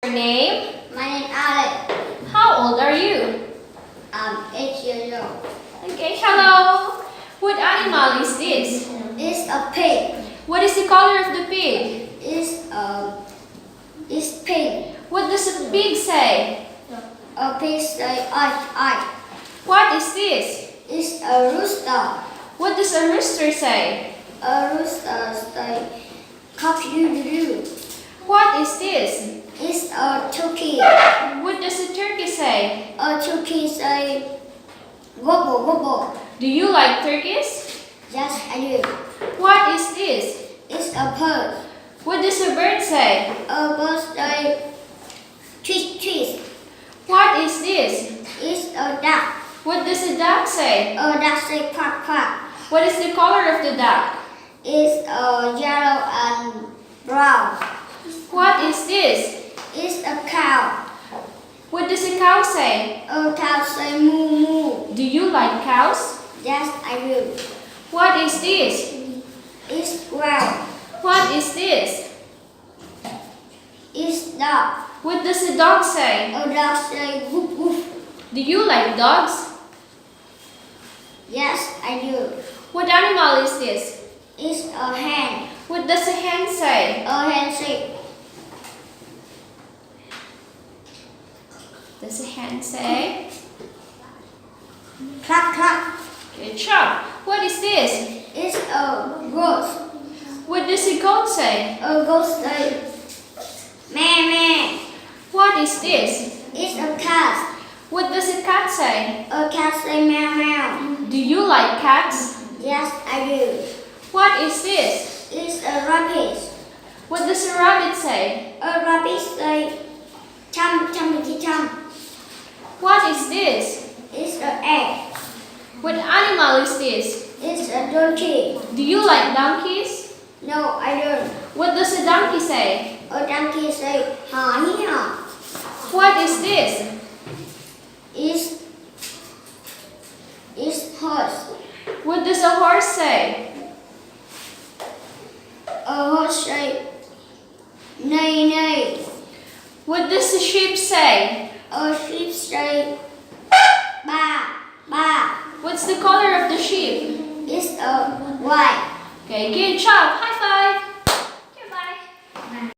Your name? My name is Alex. How old are you? I'm 8 years old. Okay, hello. What animal is this? It's a pig. What is the color of the pig? It's pink. What does a pig say? A pig say I. What is this? It's a rooster. What does a rooster say? A rooster say cock-a-doodle-doo. What is this? It's a turkey. What does a turkey say? A turkey say gobble gobble. Do you like turkeys? Yes, I do. What is this? It's a bird. What does a bird say? A bird say tweet tweet. What is this? It's a duck. What does a duck say? A duck say quack quack. What is the color of the duck? It's yellow and brown. What is this? It's a cow. What does a cow say? A cow say moo moo. Do you like cows? Yes, I do. What is this? It's brown. What is this? It's dog. What does a dog say? A dog say woof woof. Do you like dogs? Yes, I do. What animal is this? It's a hen. What does a hen say? A hen say Does a hen say? cluck cluck. Good job. What is this? It's a goat. What does a goat say? A goat say meh meh. What is this? It's a cat. What does a cat say? A cat say meow meow. Do you like cats? Yes, I do. What is this? It's a rabbit. What does a rabbit say? A rabbit say chum chum chum. What is this? It's an egg. What animal is this? It's a donkey. Do you like donkeys? No, I don't. What does a donkey say? A donkey say ha hee ha. What is this? It's horse. What does a horse say? A horse say neigh neigh. What does a sheep say? A sheep say ba ba. What's the color of the sheep? It's a white. Okay, good job.